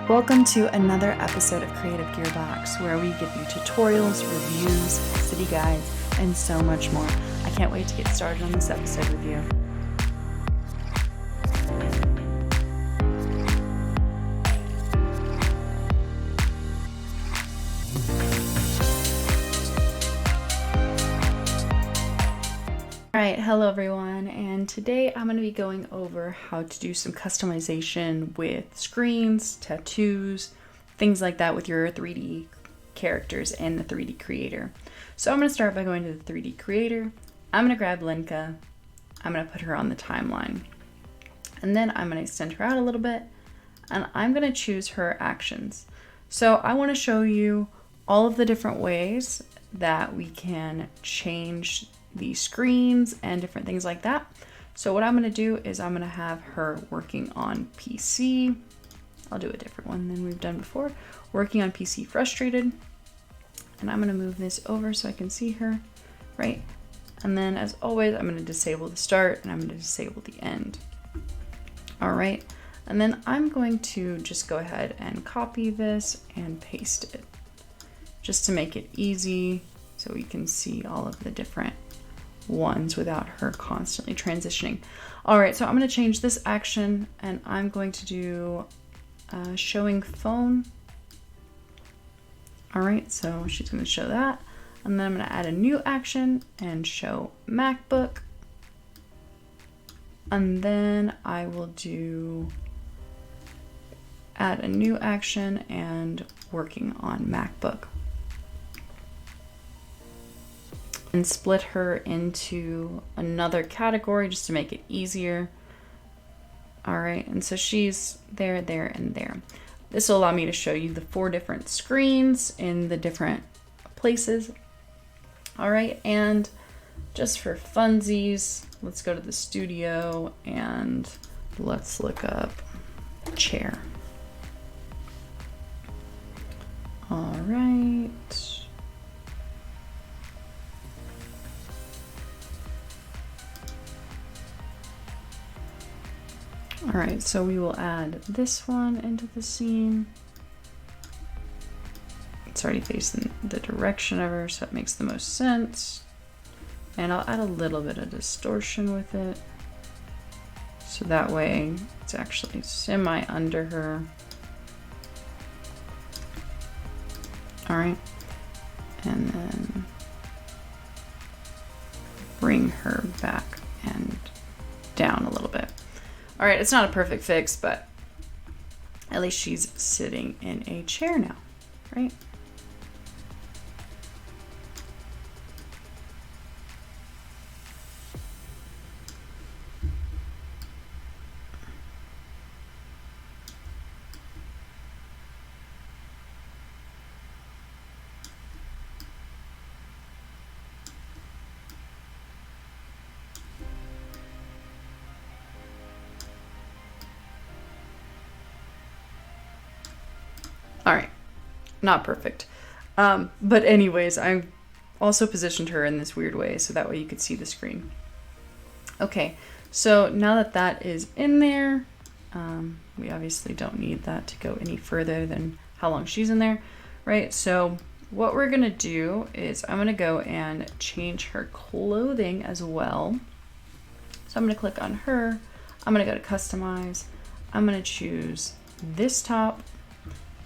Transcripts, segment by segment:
Welcome to another episode of Creative Gearbox, where we give you tutorials, reviews, city guides, and so much more. I can't wait to get started on this episode with you. Alright, hello everyone, and today I'm going to be going over how to do some customization with screens, tattoos, things like that with your 3D characters in the 3D Creator. So I'm going to start by going to the 3D Creator. I'm going to grab Lenka. I'm going to put her on the timeline. And then I'm going to extend her out a little bit, and I'm going to choose her actions. So I want to show you all of the different ways that we can change the screens and different things like that. So what I'm going to do is I'm going to have her working on PC. I'll do a different one than we've done before. Working on PC frustrated. And I'm going to move this over so I can see her, right? And then as always, I'm going to disable the start and I'm going to disable the end. All right. And then I'm going to just go ahead and copy this and paste it just to make it easy so we can see all of the different ones without her constantly transitioning. All right, so I'm going to change this action and I'm going to do showing phone. All right, so she's going to show that, and then I'm going to add a new action and show MacBook, and then I will do add a new action and working on MacBook. And split her into another category just to make it easier. All right, and so she's there, there, and there. This will allow me to show you the 4 different screens in the different places. All right, and just for funsies, let's go to the studio and let's look up chair. All right. All right, so we will add this one into the scene. It's already facing the direction of her, so it makes the most sense. And I'll add a little bit of distortion with it. So that way it's actually semi under her. All right, and then bring her back and down a little bit. All right, it's not a perfect fix, but at least she's sitting in a chair now, right? All right, not perfect. But anyways, I also positioned her in this weird way so that way you could see the screen. Okay, so now that that is in there, we obviously don't need that to go any further than how long she's in there, right? So what we're gonna do is I'm gonna go and change her clothing as well. So I'm gonna click on her, I'm gonna go to customize, I'm gonna choose this top,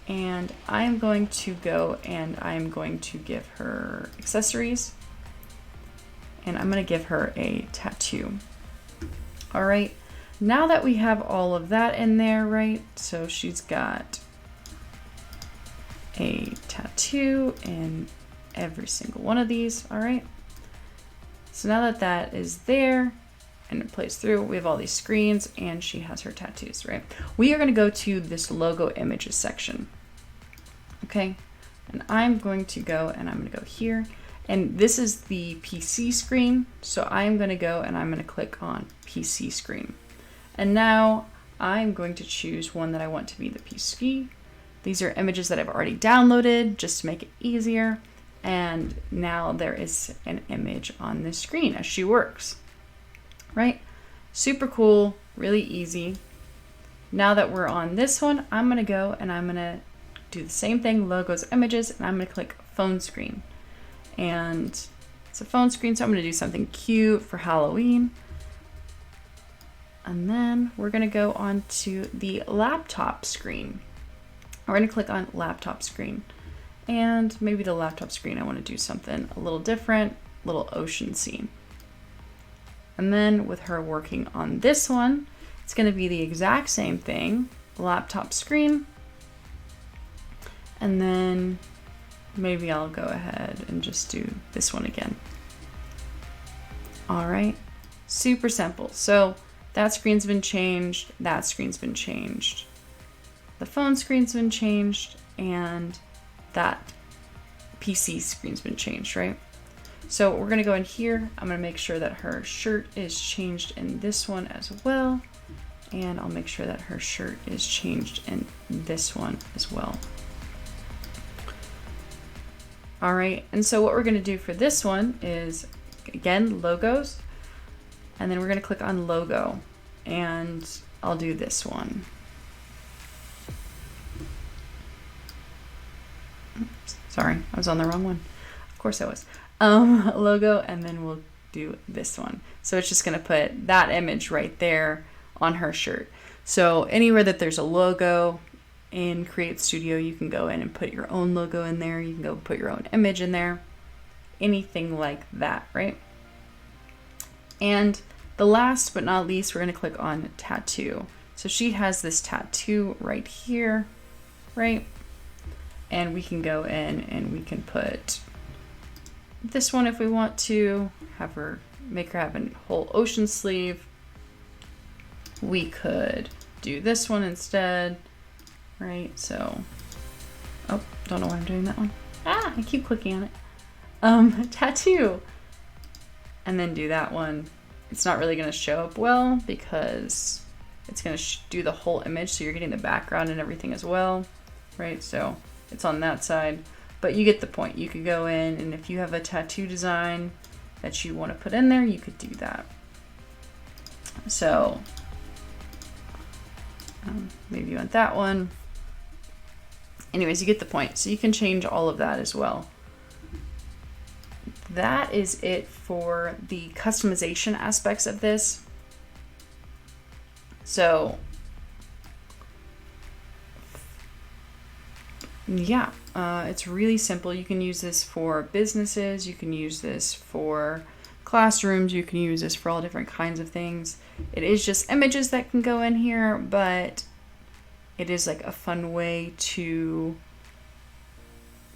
and I'm going to go and I'm going to give her accessories, and I'm going to give her a tattoo. All right, now that we have all of that in there, right? So she's got a tattoo in every single one of these. All right, so now that that is there and it plays through, we have all these screens and she has her tattoos, right? We are going to go to this logo images section. Okay, and I'm going to go and I'm going to go here, and this is the PC screen, so I'm going to go and I'm going to click on PC screen, and now I'm going to choose one that I want to be the PC. These are images that I've already downloaded just to make it easier, and now there is an image on this screen as she works, right? Super cool, really easy. Now that we're on this one, I'm gonna go and I'm gonna do the same thing, logos, images, and I'm gonna click phone screen. And it's a phone screen, so I'm gonna do something cute for Halloween. And then we're gonna go on to the laptop screen. We're gonna click on laptop screen. And maybe the laptop screen, I wanna do something a little different, little ocean scene. And then with her working on this one, it's gonna be the exact same thing, laptop screen. And then maybe I'll go ahead and just do this one again. All right, super simple. So that screen's been changed, that screen's been changed. The phone screen's been changed, and that PC screen's been changed, right? So we're gonna go in here, I'm gonna make sure that her shirt is changed in this one as well. And I'll make sure that her shirt is changed in this one as well. All right, and so what we're gonna do for this one is, again, logos, and then we're gonna click on logo, and I'll do this one. Oops, sorry, I was on the wrong one. Of course I was. Logo, and then we'll do this one. So it's just gonna put that image right there on her shirt. So anywhere that there's a logo in Create Studio, you can go in and put your own logo in there. You can go put your own image in there, anything like that, right? And the last but not least, we're gonna click on tattoo. So she has this tattoo right here, right? And we can go in and we can put this one if we want to, have her, make her have a whole ocean sleeve. We could do this one instead, right? So, oh, don't know why I'm doing that one. Ah, I keep clicking on it. Tattoo. And then do that one. It's not really gonna show up well because it's gonna do the whole image, so you're getting the background and everything as well, right? So it's on that side, but you get the point. You could go in, and if you have a tattoo design that you wanna put in there, you could do that. So, maybe you want that one. Anyways, you get the point. So you can change all of that as well. That is it for the customization aspects of this. So yeah, it's really simple. You can use this for businesses. You can use this for classrooms. You can use this for all different kinds of things. It is just images that can go in here, but it is like a fun way to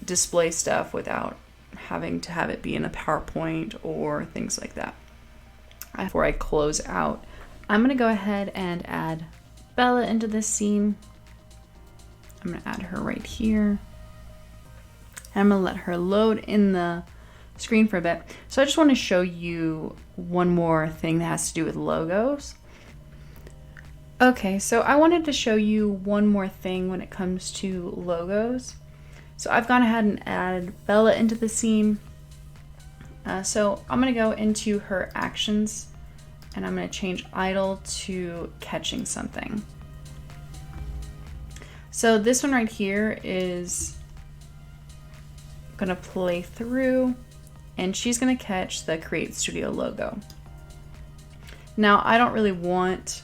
display stuff without having to have it be in a PowerPoint or things like that. Before I close out, I'm gonna go ahead and add Bella into this scene. I'm gonna add her right here. I'm gonna let her load in the screen for a bit. So I just want to show you one more thing that has to do with logos. Okay, so I wanted to show you one more thing when it comes to logos. So I've gone ahead and added Bella into the scene. So I'm gonna go into her actions, and I'm gonna change idle to catching something. So this one right here is gonna play through, and she's gonna catch the Create Studio logo. Now, I don't really want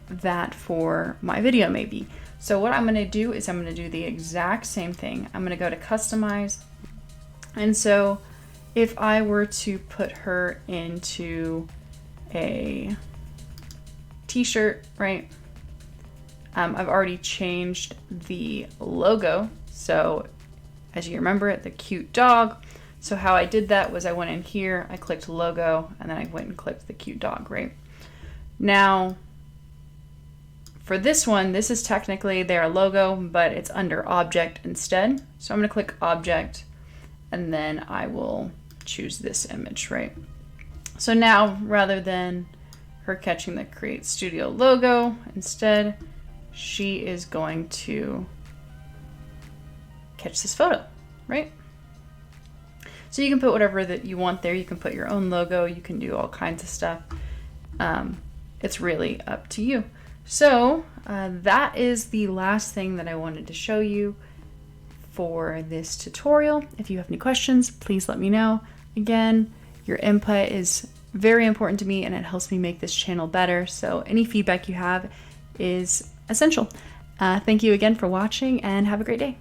that for my video maybe. So what I'm gonna do is I'm gonna do the exact same thing. I'm gonna go to customize. And so if I were to put her into a t-shirt, right? I've already changed the logo. So as you remember it, the cute dog. So how I did that was I went in here, I clicked logo, and then I went and clicked the cute dog, right? Now, for this one, this is technically their logo, but it's under object instead. So I'm gonna click object, and then I will choose this image, right? So now, rather than her catching the Create Studio logo, instead, she is going to catch this photo, right? So you can put whatever that you want there. You can put your own logo. You can do all kinds of stuff. It's really up to you. So that is the last thing that I wanted to show you for this tutorial. If you have any questions, please let me know. Again, your input is very important to me and it helps me make this channel better. So any feedback you have is essential. Thank you again for watching and have a great day.